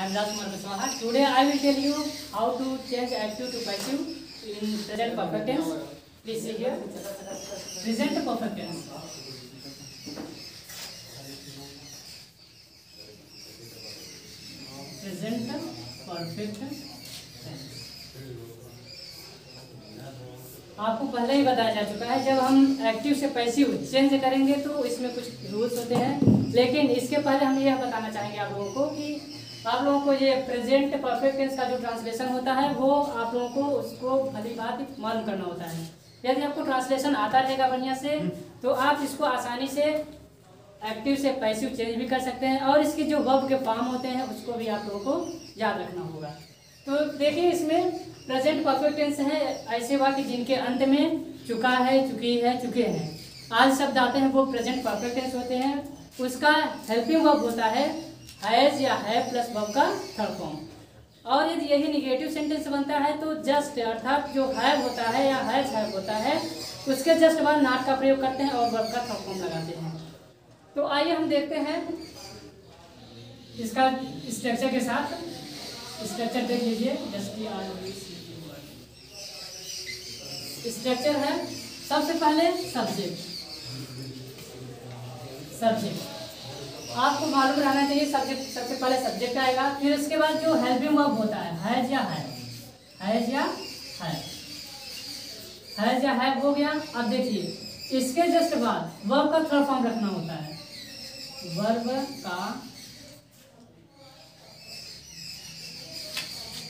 I am Rajkumar Kushwaha. Today I will tell you how to change active to passive in present perfect tense. Please see here. Present perfect tense. Present perfect tense. आपको पहले ही बताया जा चुका है, जब हम active से passive change करेंगे तो इसमें कुछ रूल्स होते हैं, लेकिन इसके पहले हम यह बताना चाहेंगे आप लोगों को कि आप लोगों को ये प्रेजेंट परफेक्ट टेंस का जो ट्रांसलेशन होता है वो आप लोगों को उसको भली बात मालूम करना होता है। यदि आपको ट्रांसलेशन आता रहेगा बढ़िया से तो आप इसको आसानी से एक्टिव से पैसिव चेंज भी कर सकते हैं, और इसके जो वर्ब के फॉर्म होते हैं उसको भी आप लोगों को याद रखना होगा। तो देखिए, इसमें प्रेजेंट परफेक्ट टेंस है ऐसे वाक्य जिनके अंत में चुका है, चुकी है, चुके हैं, आज शब्द आते हैं, वो प्रेजेंट परफेक्ट टेंस होते हैं। उसका हेल्पिंग वर्ब होता है हैज या हैव प्लस वर्ब का थर्ड फॉर्म। और यदि यही निगेटिव सेंटेंस बनता है तो जस्ट अर्थात जो हैव होता है या हैव होता है उसके जस्ट बाद नॉट का प्रयोग करते हैं और वर्ब का थर्ड फॉर्म लगाते हैं। तो आइए हम देखते हैं इसका स्ट्रक्चर के साथ। स्ट्रक्चर देख लीजिए, स्ट्रक्चर है सबसे पहले सब्जेक्ट। आपको मालूम रहना चाहिए सब्जेक्ट, सबसे पहले सब्जेक्ट आएगा, फिर उसके बाद जो हेल्पिंग वर्ब होता है हैज या हैव हो गया। अब देखिए इसके जस्ट बाद वर्ब का थर्ड फॉर्म रखना होता है, वर्ब का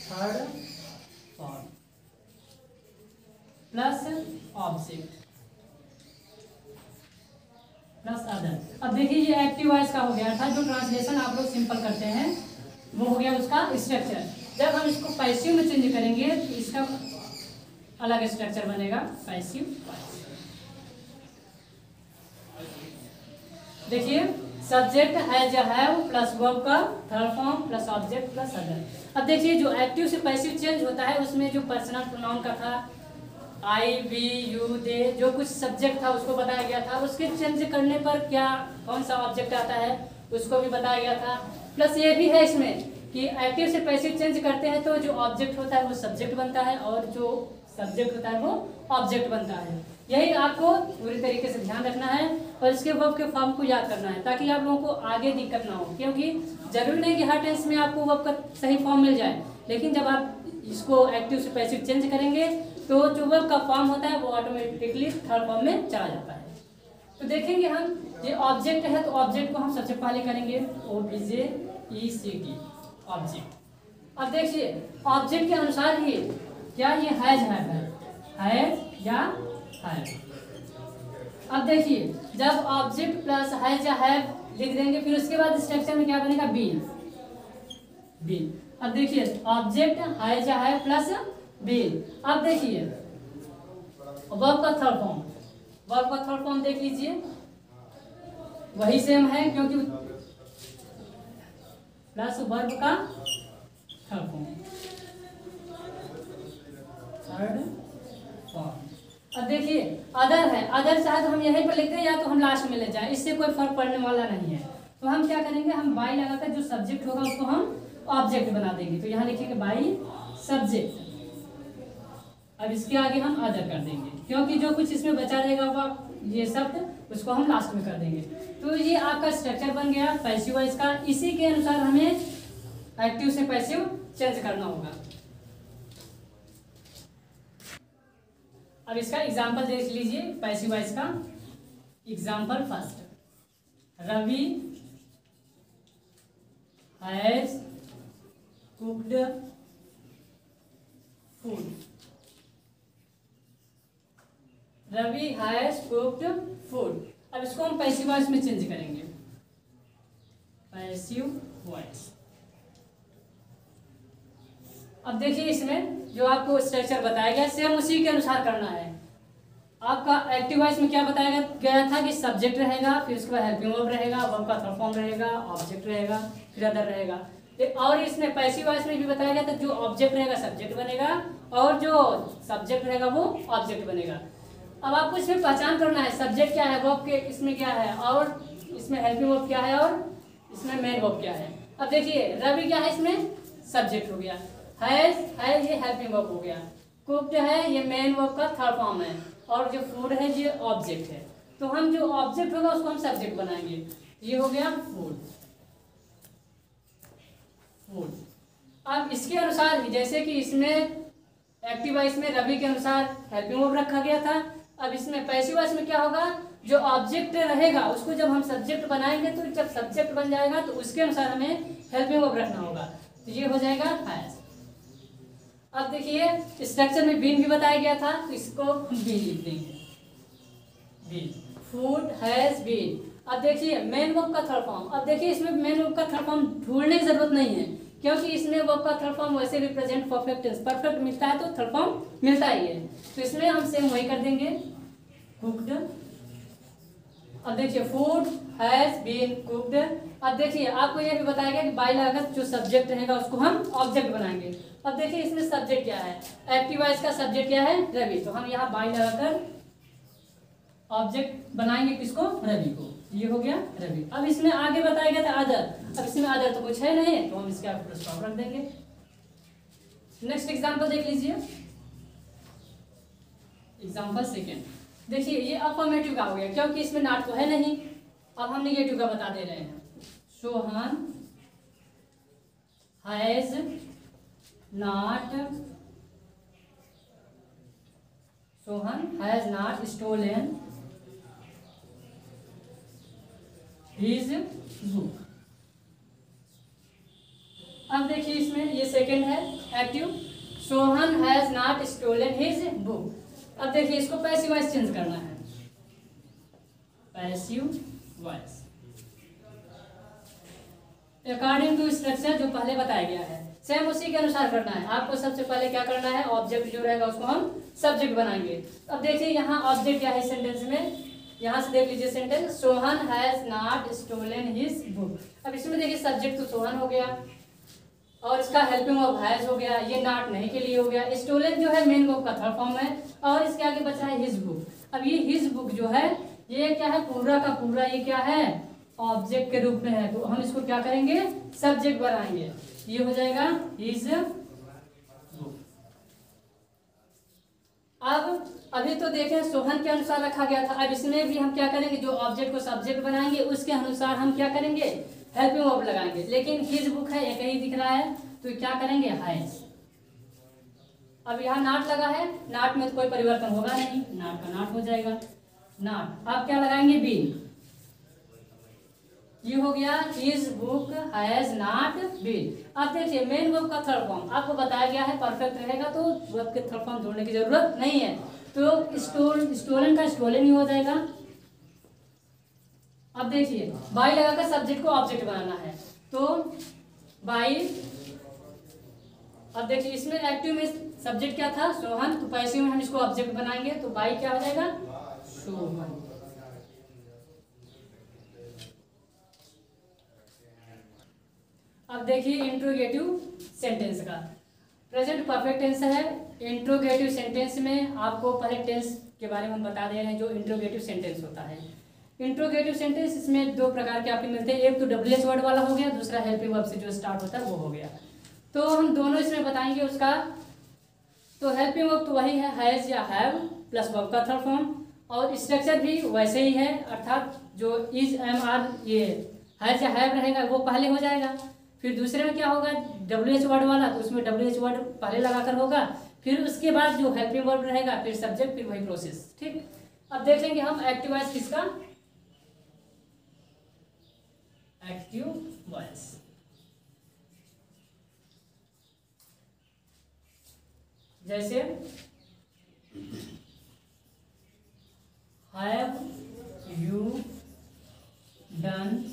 third form plus object plus other. अब देखिए ये एक्टिव वॉइस का हो गया था, जो ट्रांसलेशन आप लोग सिंपल करते हैं वो हो गया उसका स्ट्रक्चर। जब हम इसको पैसिव में चेंज करेंगे तो इसका अलग स्ट्रक्चर बनेगा, पैसिव वॉइस। देखिए सब्जेक्ट हैज या हैव प्लस वर्ब का third form plus object plus other. अब देखिए जो एक्टिव से पैसिव चेंज होता है उसमें जो पर्सनल प्रोनाउन का था आई, वी, यू, दे, जो कुछ सब्जेक्ट था उसको बताया गया था, उसके चेंज करने पर क्या कौन सा ऑब्जेक्ट आता है उसको भी बताया गया था। प्लस ये भी है इसमें कि एक्टिव से पैसिव चेंज करते हैं तो जो ऑब्जेक्ट होता है वो सब्जेक्ट बनता है और जो सब्जेक्ट होता है वो ऑब्जेक्ट बनता है। यही आपको पूरी तरीके से ध्यान रखना है और इसके वर्ब के फॉर्म को याद करना है ताकि आप लोगों को आगे दिक्कत ना हो, क्योंकि जरूरी नहीं कि हर टेंस में आपको वर्ब का सही फॉर्म मिल जाए, लेकिन जब आप इसको एक्टिव से पैसिव चेंज करेंगे तो जो वर्ब का फॉर्म होता है वो ऑटोमेटिकली थर्ड फॉर्म में चला जाता है। तो देखेंगे हम ये ऑब्जेक्ट है तो ऑब्जेक्ट को हम सबसे पहले करेंगे OBJECT ऑब्जेक्ट। अब देखिए ऑब्जेक्ट के अनुसार ही क्या ये हैज या हैव। अब देखिए जब ऑब्जेक्ट प्लस हैज या हैव लिख देंगे फिर उसके बाद स्ट्रक्चर में क्या बनेगा, बीन। अब देखिए ऑब्जेक्ट हैज या हैव प्लस बीन। अब देखिए वर्ब का थर्ड फॉर्म देख लीजिए, वही सेम है क्योंकि प्लस वर्ब का थर्ड फॉर्म। अब देखिए अदर है, अदर चाहे तो हम यहीं पर लिखते हैं या तो हम लास्ट में ले जाएं, इससे कोई फर्क पड़ने वाला नहीं है। तो हम क्या करेंगे, हम बाई लगाकर जो सब्जेक्ट होगा उसको हम ऑब्जेक्ट बना देंगे। तो यहाँ लिखेंगे बाई सब्जेक्ट। अब इसके आगे हम अदर कर देंगे क्योंकि जो कुछ इसमें बचा रहेगा वो ये शब्द उसको हम लास्ट में कर देंगे। तो ये आपका स्ट्रक्चर बन गया पैसिव वॉइस का। इसी के अनुसार हमें एक्टिव से पैसिव चेंज करना होगा। अब इसका एग्जाम्पल देख लीजिए पैसिव वॉइस का। Example first, Ravi has cooked food. Ravi has cooked food. अब इसको हम पैसिव वॉइस में चेंज करेंगे, पैसिव वॉइस। अब देखिए इसमें जो आपको स्ट्रक्चर बताया गया सेम उसी के अनुसार करना है। आपका एक्टिव वॉइस में क्या बताया गया था कि सब्जेक्ट रहेगा, फिर उसके बाद हेल्पिंग वर्ब रहेगा, वर्ब का थर्ड फॉर्म रहेगा, ऑब्जेक्ट रहेगा, फिर अदर रहेगा। और इसमें पैसिव वॉइस में भी बताया गया था जो ऑब्जेक्ट रहेगा सब्जेक्ट बनेगा और जो सब्जेक्ट रहेगा वो ऑब्जेक्ट बनेगा। अब आपको इसमें पहचान करना है सब्जेक्ट क्या है, वर्ब के इसमें क्या है, और इसमें हेल्पिंग वर्ब क्या है और इसमें मेन वर्ब क्या है। अब देखिए रवि क्या है इसमें सब्जेक्ट हो गया, है ये हेल्पिंग वर्ब हो गया, कुक्ड है ये मेन वर्ब का थर्ड फॉर्म है, और जो फूड है ये ऑब्जेक्ट है। तो हम जो ऑब्जेक्ट होगा उसको हम सब्जेक्ट बनाएंगे। ये हो गया फूड। अब इसके अनुसार ही जैसे कि इसमें एक्टिव वॉइस में रवि के अनुसार हेल्पिंग वर्ब रखा गया था, अब इसमें पैसिव वॉइस में क्या होगा, जो ऑब्जेक्ट रहेगा उसको जब हम सब्जेक्ट बनाएंगे तो जब सब्जेक्ट बन जाएगा तो उसके अनुसार हमें हेल्पिंग वर्ब रखना होगा। तो ये हो जाएगा हैज। अब देखिए स्ट्रक्चर में बीन भी बताया गया था, तो इसको हम बीन लिख देंगे, बीन, फूड हैज बीन। अब देखिए मेन वर्ब का थर्ड फॉर्म, अब देखिए इसमें मेन वर्ब का थर्ड फॉर्म ढूंढने की जरूरत नहीं है, क्योंकि इसमें वर्ब का थर्ड फॉर्म वैसे भी प्रेजेंट परफेक्ट टेंस, परफेक्ट मिलता है तो थर्ड फॉर्म मिलता ही है, तो इसमें हम सेम वही कर देंगे, कुक्ड। अब देखिए फूड हैज बीन कुक्ड। अब देखिए आपको यह भी बताया गया कि बाय लगाकर जो सब्जेक्ट रहेगा उसको हम ऑब्जेक्ट बनाएंगे। अब देखिए इसमें सब्जेक्ट क्या है, एक्टिव वॉइस का सब्जेक्ट क्या है, रवि, तो हम यहाँ बाय लगाकर ऑब्जेक्ट बनाएंगे किसको, रवि को। ये हो गया रवि। अब इसमें आगे बताया गया था अदर, अब इसमें अदर तो कुछ है नहीं तो हम इसके आगे फुल स्टॉप रख देंगे। नेक्स्ट एग्जांपल देख लीजिए, एग्जांपल सेकेंड। देखिए ये अफर्मेटिव का हो गया क्योंकि इसमें नॉट तो है नहीं, अब हम नेगेटिव का बता दे रहे हैं। Sohan has not stolen his book. अब देखिए इसमें ये सेकंड है active, Sohan has not stolen his book. अब देखिए इसको पैसिव वॉइस चेंज करना है, passive voice according to structure जो पहले बताया गया है, सेम उसी के अनुसार करना है। आपको सबसे पहले क्या करना है, ऑब्जेक्ट जो रहेगा उसको हम सब्जेक्ट बनाएंगे। अब देखिए यहाँ ऑब्जेक्ट क्या है सेंटेंस में, यहाँ से देख लीजिए sentence, Sohan has not stolen his book. अब इसमें देखिए सब्जेक्ट तो सोहन हो गया और इसका हेल्पिंग वर्ब हैज हो गया, ये नॉट नहीं के लिए हो गया। स्टोलन जो है मेन वर्ब का थर्ड फॉर्म है और इसके आगे बचा है हिज बुक। अब ये हिज बुक जो है ये क्या है, पूरा का पूरा ये क्या है, ऑब्जेक्ट के रूप में है, तो हम इसको क्या करेंगे, सब्जेक्ट बनाएंगे। ये हो जाएगा हिज बुक। अब अभी तो देखें सोहन के अनुसार रखा गया था, अब इसमें भी हम क्या करेंगे, जो ऑब्जेक्ट को सब्जेक्ट बनाएंगे उसके अनुसार हम क्या करेंगे, हेल्पिंग वर्ब लगाएंगे। लेकिन हिज बुक है एक ही दिख रहा है तो क्या करेंगे, हैज। अब यहाँ नॉट लगा है, नॉट में तो कोई परिवर्तन होगा नहीं, नॉट का नॉट हो जाएगा, नॉट। अब क्या लगाएंगे, बीन। ये हो गया his book has not been. अब देखिए मेन वर्ब का थर्ड फॉर्म आपको बताया गया है, परफेक्ट रहेगा तो वर्ब के थर्ड फॉर्म जोड़ने की जरूरत नहीं है, तो स्टोलन का स्टोलन ही हो जाएगा। अब देखिए बाई लगाकर सब्जेक्ट को ऑब्जेक्ट बनाना है, तो बाई। अब देखिए इसमें एक्टिव में सब्जेक्ट क्या था, सोहन, तो पैसिव में हम इसको ऑब्जेक्ट बनाएंगे, तो बाई क्या हो जाएगा, सोहन। अब देखिए इंट्रोगेटिव सेंटेंस का, प्रेजेंट परफेक्ट टेंस है। इंट्रोगेटिव सेंटेंस में आपको पहले टेंस के बारे में बता दे रहे हैं, जो इंट्रोगेटिव सेंटेंस होता है। इंट्रोगेटिव सेंटेंस इसमें दो प्रकार के आपको मिलते हैं, एक तो डब्ल्यूएच वर्ड वाला हो गया, दूसरा हेल्पिंग वर्ब से जो स्टार्ट होता है वो हो गया। तो हम दोनों इसमें बताएंगे उसका। तो हेल्पिंग वर्ब तो वही है, हैज या हैव प्लस वर्ब का थर्ड फॉर्म, और स्ट्रक्चर भी वैसे ही है, अर्थात जो इज एम आर ये हैज या हैव रहेगा वो पहले हो जाएगा, फिर दूसरे में क्या होगा, डब्ल्यूएच वर्ड वाला, तो उसमें डब्ल्यूएच वर्ड पहले लगाकर होगा, फिर उसके बाद जो हेल्पिंग वर्ब रहेगा, फिर सब्जेक्ट, फिर वही प्रोसेस। ठीक, अब देख लेंगे हम एक्टिव वॉइस किसका, एक्टिव वॉइस। जैसे have you done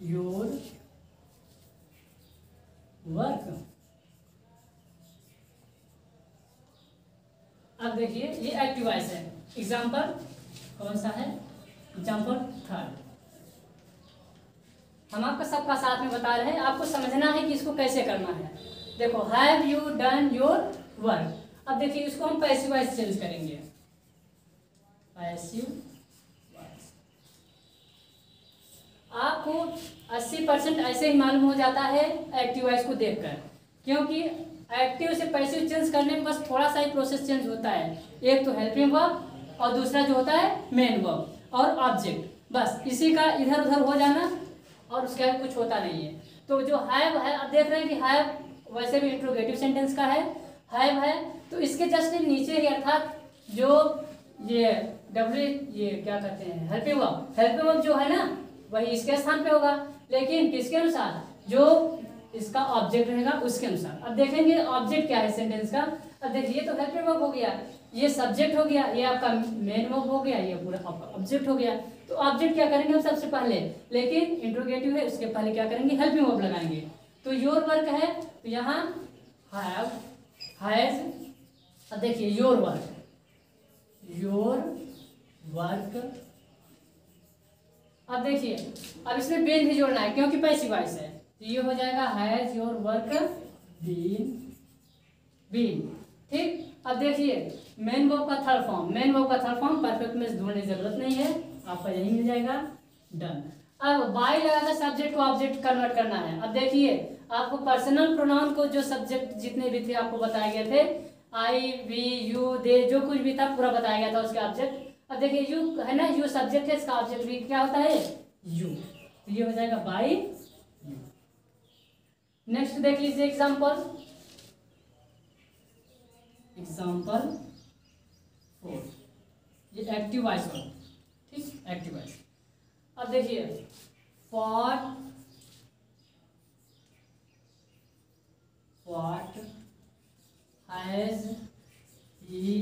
your work. अब देखिए ये एक्टिव वॉइस है। एग्जाम्पल कौन सा है, एग्जाम्पल थर्ड। हम आपका सबका साथ में बता रहे हैं, आपको समझना है कि इसको कैसे करना है। देखो have you done your work. अब देखिए इसको हम पैसिव वॉइस चेंज करेंगे, पैसिव वॉइस। आपको 80% ऐसे ही मालूम हो जाता है एक्टिव वॉइस को देखकर, क्योंकि एक्टिव से पैसिव चेंज करने में बस थोड़ा सा ही प्रोसेस चेंज होता है। एक तो हेल्पिंग वर्ब और दूसरा जो होता है मेन वर्ब और ऑब्जेक्ट, बस इसी का इधर उधर हो जाना और उसके आगे कुछ होता नहीं है। तो जो हैव है, अब देख रहे हैं कि हैव वैसे भी इंट्रोगेटिव सेंटेंस का है, हैव है, तो इसके जस्ट नीचे ही अर्थात जो ये ये क्या कहते हैं हेल्पिंग वर्ब जो है ना वही इसके स्थान पे होगा, लेकिन किसके अनुसार, जो इसका ऑब्जेक्ट रहेगा उसके अनुसार। अब देखेंगे ऑब्जेक्ट क्या है सेंटेंस का। अब देखिए तो हेल्पिंग वर्ब हो गया, ये सब्जेक्ट हो गया, ये आपका मेन वर्ब हो गया, ये पूरा आपका ऑब्जेक्ट हो गया। तो ऑब्जेक्ट क्या करेंगे हम सबसे पहले, लेकिन इंट्रोगेटिव है उसके पहले क्या करेंगे, हेल्पिंग वर्ब लगाएंगे। तो योर वर्क है तो यहाँ हैव, हैज। अब देखिए योर वर्क, योर वर्क। अब देखिए अब इसमें बीन भी जोड़ना है क्योंकि पैसिव वॉइस है, तो ये हो जाएगा has your work been, been. ठीक। अब देखिए मेन वर्ब का थर्ड फॉर्म, मेन वर्ब का थर्ड फॉर्म परफेक्ट में ढूंढने की जरूरत नहीं है, आपको यही मिल जाएगा, डन। अब बाय लगाकर सब्जेक्ट को ऑब्जेक्ट कन्वर्ट करना है। अब देखिए आपको पर्सनल प्रोनाउन को जो सब्जेक्ट जितने भी थे आपको बताए गए थे, आई वी यू दे जो कुछ भी था पूरा बताया गया था उसके ऑब्जेक्ट। अब देखिए यू है ना, यू सब्जेक्ट है, इसका ऑब्जेक्ट भी क्या होता है, यू, तो ये हो जाएगा बाय यू। नेक्स्ट देख लीजिए एग्जाम्पल, एग्जाम्पल 4, ये एक्टिव वॉइस हो, ठीक, एक्टिव वॉइस। अब देखिए what has he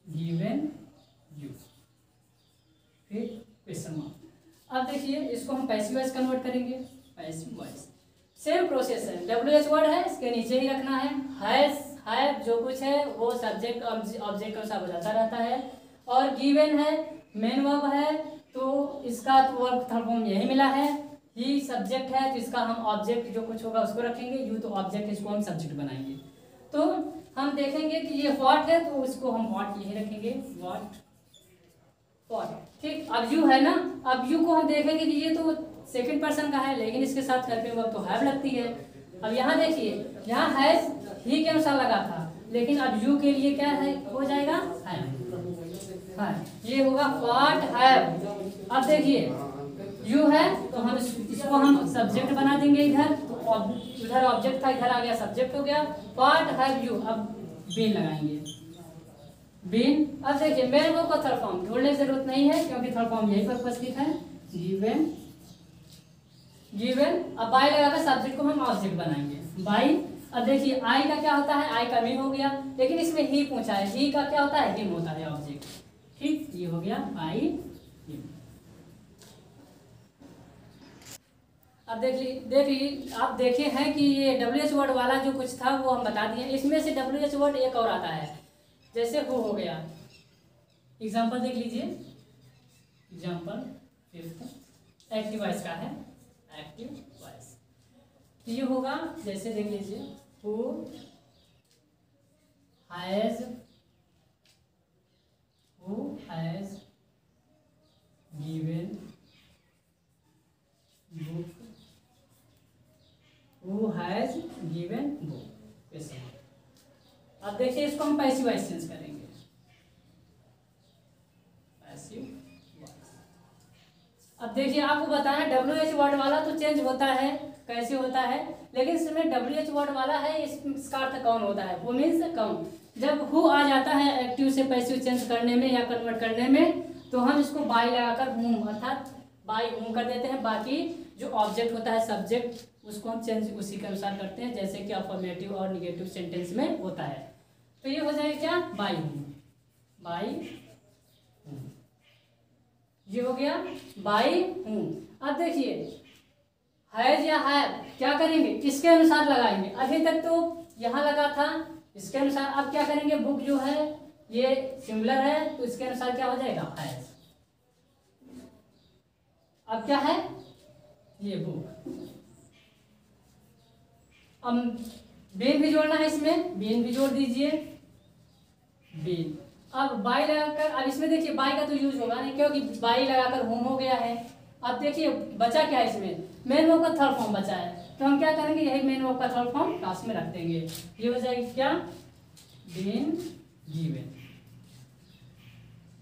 given you, फिर क्वेश्चन मार्क। अब देखिए इसको हम पैसिव वॉइस कन्वर्ट करेंगे, पैसिव वॉइस सेम प्रोसेस है, WH वर्ड है इसके नीचे ही रखना है, हैव जो कुछ है वो सब्जेक्ट ऑब्जेक्ट के अनुसार बदलता रहता है, और गिवन है मेन वर्ब है तो इसका तो वर्ब थर्ड फॉर्म यही मिला है, ही सब्जेक्ट है तो इसका हम ऑब्जेक्ट जो कुछ होगा उसको रखेंगे, यू तो ऑब्जेक्ट इसको हम सब्जेक्ट बनाएंगे। तो हम देखेंगे कि ये व्हाट है तो उसको हम व्हाट यही रखेंगे, व्हाट। ठीक। अब यू है ना, अब यू को हम देखेंगे कि ये तो सेकंड पर्सन का है लेकिन इसके साथ हेल्पिंग वर्ब तो हैव लगती है। अब यहाँ देखिए यहाँ हैज ही के अनुसार लगा था, लेकिन अब यू के लिए क्या है हो जाएगा हैव, ये होगा व्हाट हैव। अब देखिए यू है तो हम इसको हम सब्जेक्ट बना देंगे इधर, तो उधर ऑब्जेक्ट था इधर आ गया सब्जेक्ट हो गया, व्हाट हैव यू। अब बीन लगाएंगे, बीन। अब देखिए मेन वर्ब का थर्ड फॉर्म ढूंढने की जरूरत नहीं है क्योंकि थर्ड फॉर्म यही पर उपस्थित है, गिवन। अब बाय लगाकर सब्जेक्ट को हम ऑब्जेक्ट बनाएंगे, बाय। अब देखिए आई का क्या होता है, आई का मी हो गया, लेकिन इसमें ही पूछा है, ही का क्या होता है, हिम होता है ऑब्जेक्ट। ठीक, ये हो गया बाय हिम। अब देखिए आप देखे हैं कि ये WH वर्ड वाला जो कुछ था वो हम बता दिए, इसमें से WH वर्ड एक और आता है, जैसे हो गया। एग्जाम्पल देख लीजिए, एग्जाम्पल 5 एक्टिव वॉइस का है, एक्टिव वॉइस। तो ये होगा जैसे देख लीजिए, who has given book, who has given book, ऐसे। अब देखिए इसको हम पैसिव वॉइस चेंज करेंगे, पैसिव वॉइस। अब देखिए आपको बताना WH वर्ड वाला तो चेंज होता है, कैसे होता है, लेकिन इसमें WH वर्ड वाला है इसका अर्थ कौन होता है, वो मीन्स कौन। जब हु आ जाता है एक्टिव से पैसिव चेंज करने में या कन्वर्ट करने में, तो हम इसको बाय लगाकर हुम अर्थात बाय हुम कर देते हैं। बाकी जो ऑब्जेक्ट होता है सब्जेक्ट उसको हम चेंज उसी के अनुसार करते हैं जैसे कि अफर्मेटिव और निगेटिव सेंटेंस में होता है। तो ये हो जाएगा क्या, बाय हुम, बाय हुम, ये हो गया बाय हुम। अब देखिए हैज या हैव क्या करेंगे, इसके अनुसार लगाएंगे। अभी तक तो यहाँ लगा था इसके अनुसार, अब क्या करेंगे, बुक जो है ये सिंगुलर है तो इसके अनुसार क्या हो जाएगा, हैज। अब क्या है, ये बुक। अब बीन भी जोड़ना है, इसमें बीन भी जोड़ दीजिए, बीन। अब बाई लगाकर, अब इसमें देखिए बाई का तो यूज होगा नहीं क्योंकि बाई लगाकर होम हो गया है। अब देखिए बचा क्या है इसमें, मेन वर्ब का थर्ड फॉर्म बचा है, तो हम क्या करेंगे, यही मेन वर्ब का थर्ड फॉर्म क्लास में रख देंगे। ये हो जाएगी क्या, बीन गिवन,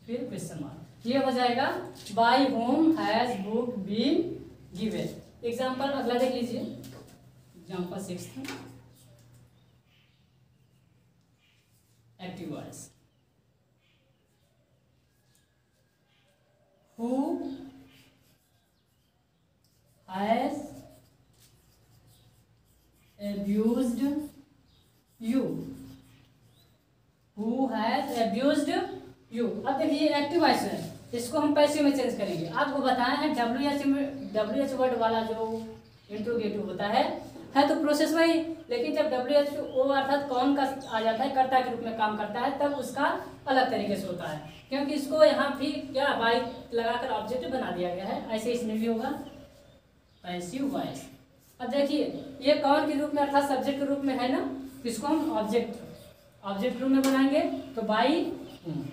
फिर क्वेश्चन मार्क, ये हो जाएगा by home has book been given. Example अगला देख लीजिए, example 6 active voice, who has abused you, who has abused you। अब देखिए एक्टिव वॉइस है, इसको हम पैसिव में चेंज करेंगे। आपको बताया है WH वर्ड वाला जो इंट्रोगेटिव होता है तो प्रोसेस वही, लेकिन जब WHO अर्थात कौन का आ जाता है, कर्ता के रूप में काम करता है, तब उसका अलग तरीके से होता है, क्योंकि इसको यहाँ भी क्या बाई लगाकर ऑब्जेक्ट बना दिया गया है, ऐसे इसमें भी होगा पैसिव वॉइस। अब देखिए ये कौन के रूप में अर्थात सब्जेक्ट के रूप में है ना, इसको हम ऑब्जेक्ट रूप में बनाएंगे, तो बाई होम।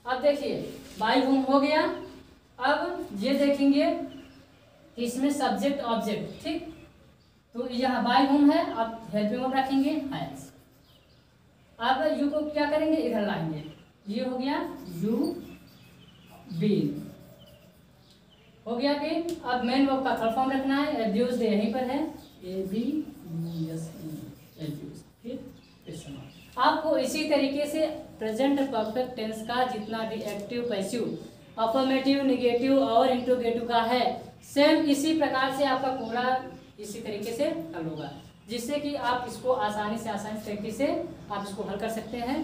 अब देखिए बाई होम हो गया। अब ये देखेंगे इसमें सब्जेक्ट ऑब्जेक्ट, ठीक, तो यहाँ बाई होम है, अब हेल्पिंग वर्ब रखेंगे हैज। अब यू को क्या करेंगे, इधर लाएंगे, ये हो गया यू बीन, हो गया बीन। अब मेन वर्ब का थर्ड फॉर्म रखना है, एब्यूज्ड यहीं पर है, ABUSE एब्यूज, फिर क्वेश्चन मार्क। आपको इसी तरीके से प्रेजेंट परफेक्ट टेंस का जितना भी एक्टिव, पैसिव, अफर्मेटिव, नेगेटिव और इंट्रोगेटिव का है, सेम इसी प्रकार से आपका पूरा इसी तरीके से हल होगा, जिससे कि आप इसको आसानी तरीके से आप इसको हल कर सकते हैं।